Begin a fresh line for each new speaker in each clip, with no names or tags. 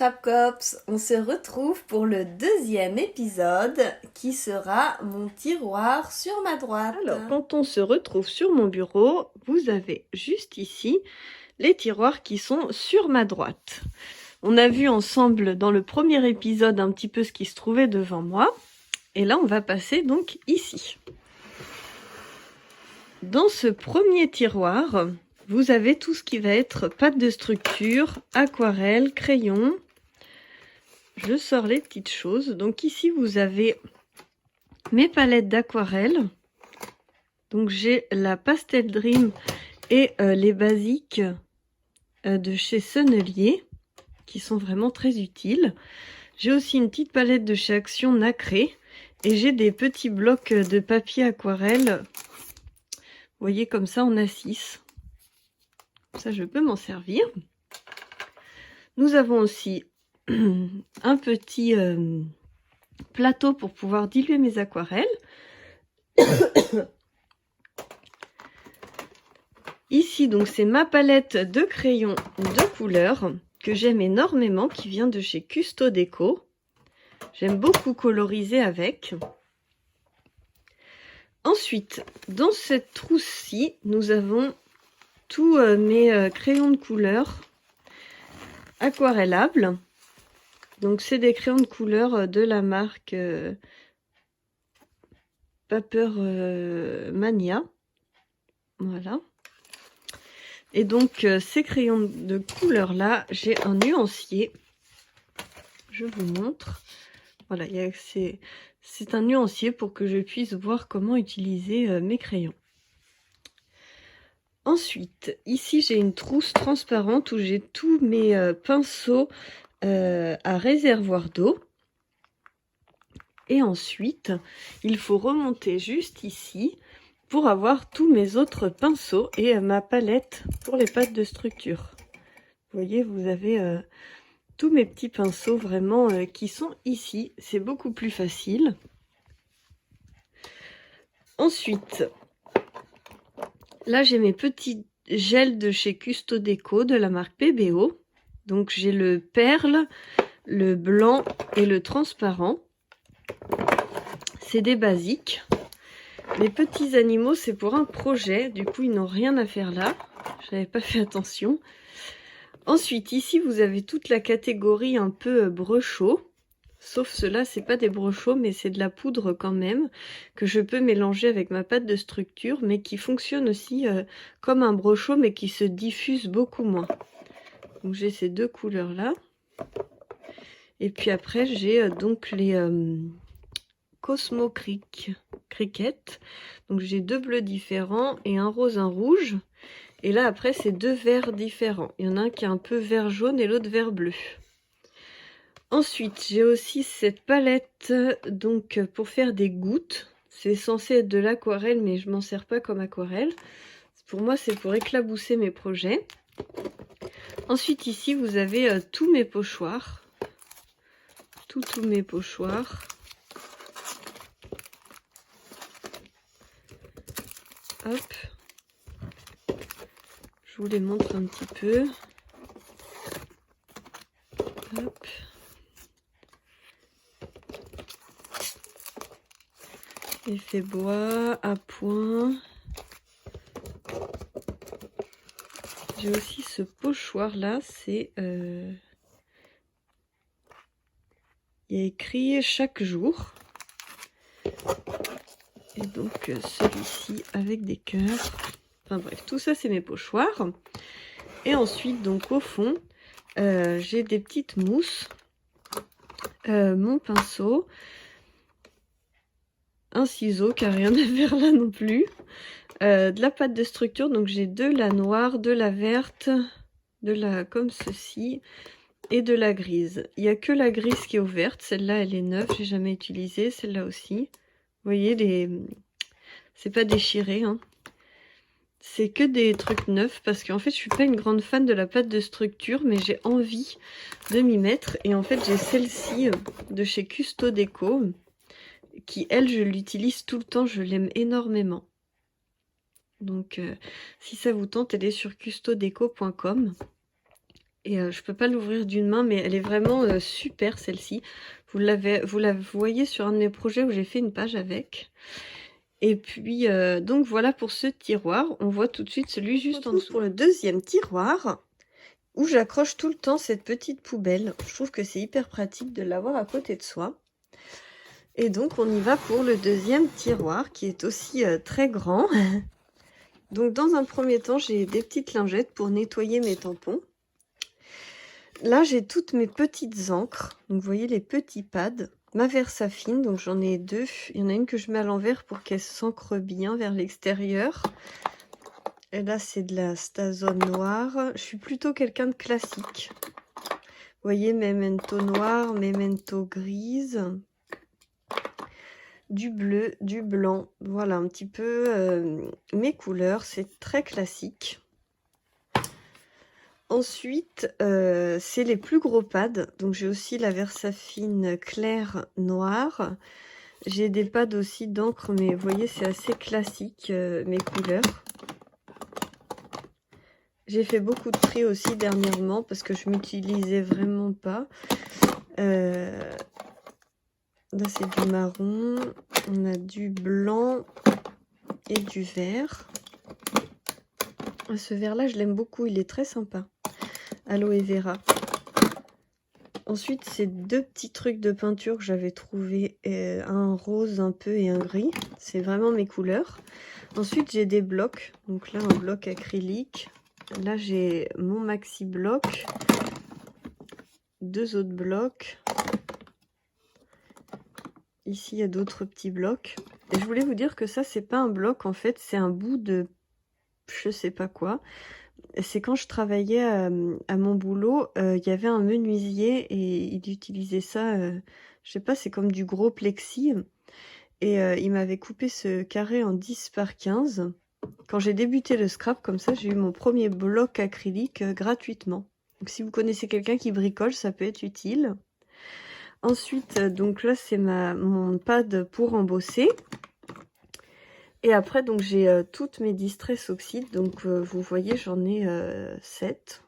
Scrap Cops, on se retrouve pour le deuxième épisode qui sera mon tiroir sur ma droite.
Alors, quand on se retrouve sur mon bureau, vous avez juste ici les tiroirs qui sont sur ma droite. On a vu ensemble dans le premier épisode un petit peu ce qui se trouvait devant moi. Et là, on va passer donc ici. Dans ce premier tiroir, vous avez tout ce qui va être pâte de structure, aquarelle, crayon. Je sors les petites choses. Donc ici, vous avez mes palettes d'aquarelle. Donc j'ai la Pastel Dream et les basiques de chez Sennelier qui sont vraiment très utiles. J'ai aussi une petite palette de chez Action nacrée et j'ai des petits blocs de papier aquarelle. Vous voyez comme ça en A6. Ça je peux m'en servir. Nous avons aussi un petit plateau pour pouvoir diluer mes aquarelles. Ici, donc, c'est ma palette de crayons de couleur que j'aime énormément, qui vient de chez Custo Déco. J'aime beaucoup coloriser avec. Ensuite, dans cette trousse-ci, nous avons tous mes crayons de couleur aquarellables. Donc, c'est des crayons de couleur de la marque Paper Mania. Voilà. Et donc, ces crayons de couleur là, j'ai un nuancier. Je vous montre. Voilà, c'est un nuancier pour que je puisse voir comment utiliser mes crayons. Ensuite, ici, j'ai une trousse transparente où j'ai tous mes pinceaux à réservoir d'eau. Et ensuite, il faut remonter juste ici pour avoir tous mes autres pinceaux et ma palette pour les pâtes de structure. Vous voyez, vous avez tous mes petits pinceaux vraiment qui sont ici. C'est beaucoup plus facile. Ensuite, là j'ai mes petits gels de chez Custo Déco de la marque PBO. Donc j'ai le perle, le blanc et le transparent. C'est des basiques. Les petits animaux, c'est pour un projet. Du coup, ils n'ont rien à faire là. Je n'avais pas fait attention. Ensuite, ici, vous avez toute la catégorie un peu brechot. Sauf cela, c'est pas des brochots, mais c'est de la poudre quand même, que je peux mélanger avec ma pâte de structure, mais qui fonctionne aussi comme un brochot, mais qui se diffuse beaucoup moins. Donc j'ai ces deux couleurs-là. Et puis après, j'ai donc les Cosmo Cricket. Donc j'ai deux bleus différents et un rose, un rouge. Et là après c'est deux verts différents. Il y en a un qui est un peu vert jaune et l'autre vert bleu. Ensuite j'ai aussi cette palette donc pour faire des gouttes. C'est censé être de l'aquarelle mais je m'en sers pas comme aquarelle. Pour moi c'est pour éclabousser mes projets. Ensuite ici vous avez tous mes pochoirs. Tous mes pochoirs. Hop, je vous les montre un petit peu. Hop. Effet bois, à point. J'ai aussi ce pochoir là, c'est il y a écrit chaque jour. Et donc celui-ci avec des cœurs. Enfin bref, tout ça c'est mes pochoirs. Et ensuite donc au fond, j'ai des petites mousses, mon pinceau, un ciseau qui n'a rien à faire là non plus, de la pâte de structure. Donc j'ai de la noire, de la verte, de la comme ceci et de la grise. Il n'y a que la grise qui est ouverte. Celle-là elle est neuve, j'ai jamais utilisé. Celle-là aussi. Vous voyez, c'est pas déchiré, hein. C'est que des trucs neufs parce qu'en fait je suis pas une grande fan de la pâte de structure, mais j'ai envie de m'y mettre. Et en fait j'ai celle-ci de chez Custo Déco qui elle je l'utilise tout le temps, je l'aime énormément. Donc si ça vous tente, elle est sur custodeco.com. Et je peux pas l'ouvrir d'une main, mais elle est vraiment super celle-ci. Vous la voyez sur un de mes projets où j'ai fait une page avec. Et puis, donc voilà pour ce tiroir. On voit tout de suite celui juste en dessous. Pour le deuxième tiroir, où j'accroche tout le temps cette petite poubelle. Je trouve que c'est hyper pratique de l'avoir à côté de soi. Et donc, on y va pour le deuxième tiroir, qui est aussi très grand. Donc, dans un premier temps, j'ai des petites lingettes pour nettoyer mes tampons. Là, j'ai toutes mes petites encres. Donc, vous voyez les petits pads. Ma Versafine, donc j'en ai deux. Il y en a une que je mets à l'envers pour qu'elle s'ancre bien vers l'extérieur. Et là, c'est de la Stazone noire. Je suis plutôt quelqu'un de classique. Vous voyez, Memento noir, Memento grise. Du bleu, du blanc. Voilà un petit peu mes couleurs. C'est très classique. Ensuite, c'est les plus gros pads. Donc, j'ai aussi la Versafine claire noire. J'ai des pads aussi d'encre, mais vous voyez, c'est assez classique, mes couleurs. J'ai fait beaucoup de tri aussi dernièrement parce que je m'utilisais vraiment pas. Là, c'est du marron. On a du blanc et du vert. Ce vert-là, je l'aime beaucoup. Il est très sympa. Aloe vera. Ensuite, c'est deux petits trucs de peinture que j'avais trouvé, un rose un peu et un gris. C'est vraiment mes couleurs. Ensuite, j'ai des blocs. Donc là, un bloc acrylique. Là, j'ai mon maxi bloc. Deux autres blocs. Ici, il y a d'autres petits blocs. Et je voulais vous dire que ça, c'est pas un bloc, en fait. C'est un bout de je sais pas quoi. C'est quand je travaillais à mon boulot, il y avait un menuisier et il utilisait ça, je sais pas, c'est comme du gros plexi. Et il m'avait coupé ce carré en 10 par 15. Quand j'ai débuté le scrap, comme ça, j'ai eu mon premier bloc acrylique gratuitement. Donc si vous connaissez quelqu'un qui bricole, ça peut être utile. Ensuite, donc là, c'est mon pad pour embosser. Et après, donc j'ai toutes mes Distress Oxyde. Donc vous voyez, j'en ai 7.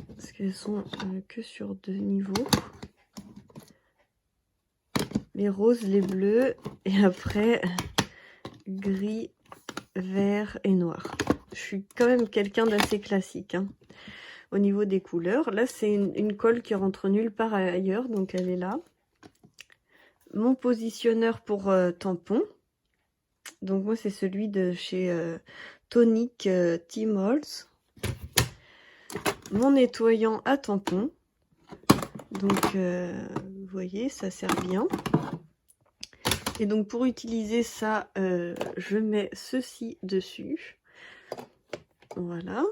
Parce qu'elles sont que sur 2 niveaux. Les roses, les bleus. Et après, gris, vert et noir. Je suis quand même quelqu'un d'assez classique. Hein. Au niveau des couleurs. Là, c'est une colle qui rentre nulle part ailleurs. Donc elle est là. Mon positionneur pour tampon. Donc moi c'est celui de chez Tonic T-Molds. Mon nettoyant à tampon. Donc vous voyez, ça sert bien. Et donc pour utiliser ça, je mets ceci dessus. Voilà.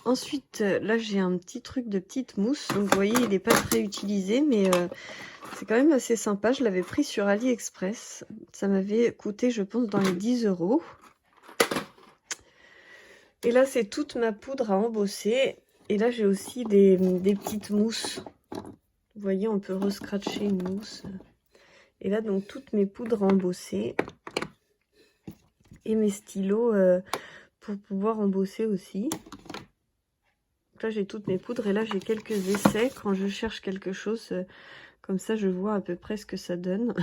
Ensuite, là j'ai un petit truc de petite mousse. Donc vous voyez, il n'est pas très utilisé, mais c'est quand même assez sympa. Je l'avais pris sur AliExpress. Ça m'avait coûté, je pense, dans les 10 €. Et là, c'est toute ma poudre à embosser. Et là, j'ai aussi des petites mousses. Vous voyez, on peut rescratcher une mousse. Et là, donc, toutes mes poudres à embosser. Et mes stylos pour pouvoir embosser aussi. Donc là, j'ai toutes mes poudres. Et là, j'ai quelques essais quand je cherche quelque chose. Comme ça, je vois à peu près ce que ça donne.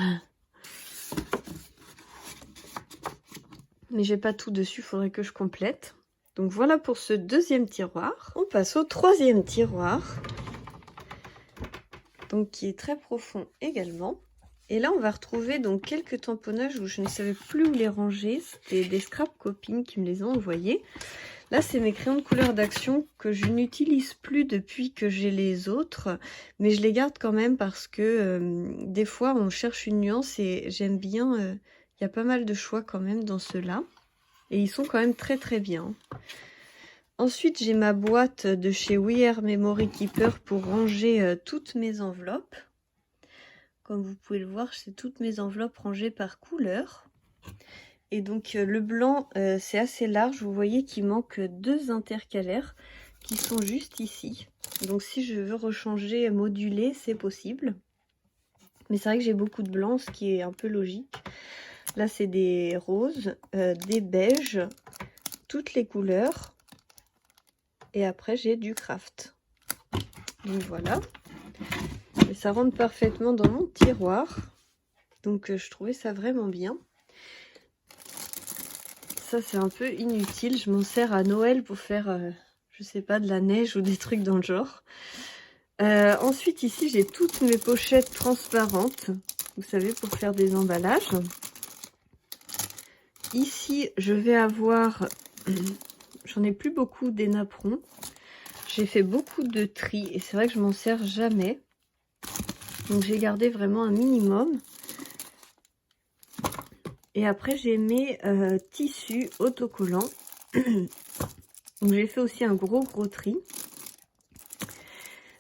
Mais j'ai pas tout dessus, il faudrait que je complète. Donc voilà pour ce deuxième tiroir. On passe au troisième tiroir. Donc qui est très profond également. Et là, on va retrouver donc quelques tamponnages où je ne savais plus où les ranger. C'était des scrap copines qui me les ont envoyés. Là, c'est mes crayons de couleur d'action que je n'utilise plus depuis que j'ai les autres. Mais je les garde quand même parce que des fois, on cherche une nuance et j'aime bien. Il y a pas mal de choix quand même dans ceux-là. Et ils sont quand même très très bien. Ensuite, j'ai ma boîte de chez We Are Memory Keeper pour ranger toutes mes enveloppes. Comme vous pouvez le voir, c'est toutes mes enveloppes rangées par couleur. Et donc le blanc, c'est assez large. Vous voyez qu'il manque 2 intercalaires qui sont juste ici. Donc si je veux rechanger, moduler, c'est possible. Mais c'est vrai que j'ai beaucoup de blanc, ce qui est un peu logique. Là, c'est des roses, des beiges, toutes les couleurs. Et après, j'ai du craft. Donc voilà. Et ça rentre parfaitement dans mon tiroir. Donc je trouvais ça vraiment bien. Ça, c'est un peu inutile. Je m'en sers à Noël pour faire, je sais pas, de la neige ou des trucs dans le genre. Ensuite, ici, j'ai toutes mes pochettes transparentes. Vous savez, pour faire des emballages. Ici, je vais avoir... J'en ai plus beaucoup des napperons. J'ai fait beaucoup de tri et c'est vrai que je m'en sers jamais. Donc j'ai gardé vraiment un minimum. Et après j'ai mes tissus autocollants. Donc j'ai fait aussi un gros tri.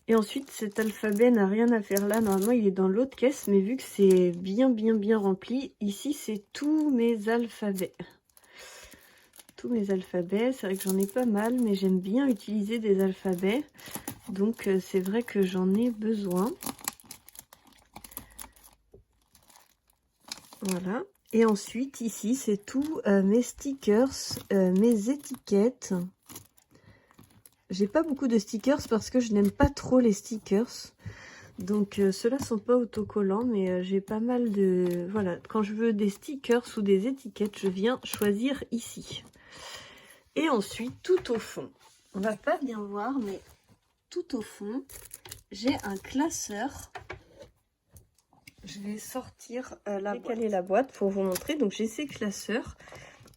Et ensuite cet alphabet n'a rien à faire là. Normalement il est dans l'autre caisse. Mais vu que c'est bien rempli, ici c'est tous mes alphabets. Tous mes alphabets, c'est vrai que j'en ai pas mal, mais j'aime bien utiliser des alphabets, donc c'est vrai que j'en ai besoin. Voilà, et ensuite ici c'est tous mes stickers, mes étiquettes. J'ai pas beaucoup de stickers parce que je n'aime pas trop les stickers, donc ceux-là sont pas autocollants, mais j'ai pas mal de... Voilà, quand je veux des stickers ou des étiquettes, je viens choisir ici. Et ensuite, tout au fond, on va pas bien voir, mais tout au fond, j'ai un classeur. Je vais sortir décaler la boîte pour vous montrer. Donc j'ai ces classeurs.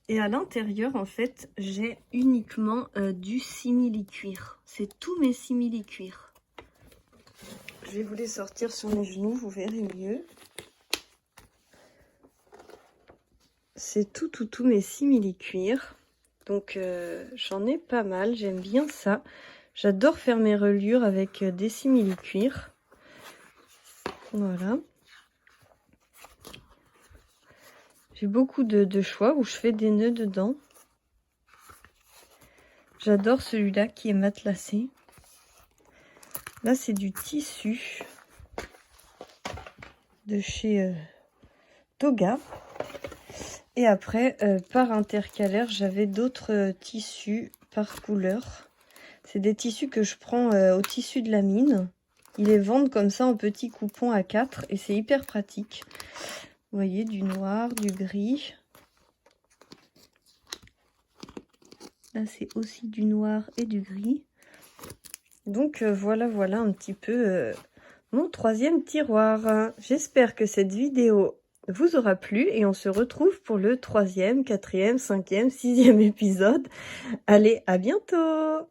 Et à l'intérieur, en fait, j'ai uniquement du simili-cuir. C'est tous mes simili-cuir. Je vais vous les sortir sur mes genoux, vous verrez mieux. C'est tous mes simili-cuir. Donc j'en ai pas mal, j'aime bien ça. J'adore faire mes reliures avec des simili-cuir. Voilà. J'ai beaucoup de choix où je fais des nœuds dedans. J'adore celui-là qui est matelassé. Là c'est du tissu de chez Toga. Et après, par intercalaire, j'avais d'autres tissus par couleur. C'est des tissus que je prends au tissu de la mine. Ils les vendent comme ça en petits coupons à 4 et c'est hyper pratique. Vous voyez, du noir, du gris. Là, c'est aussi du noir et du gris. Donc voilà un petit peu mon troisième tiroir. J'espère que cette vidéo vous aura plu et on se retrouve pour le 3e, 4e, 5e, 6e épisode. Allez, à bientôt!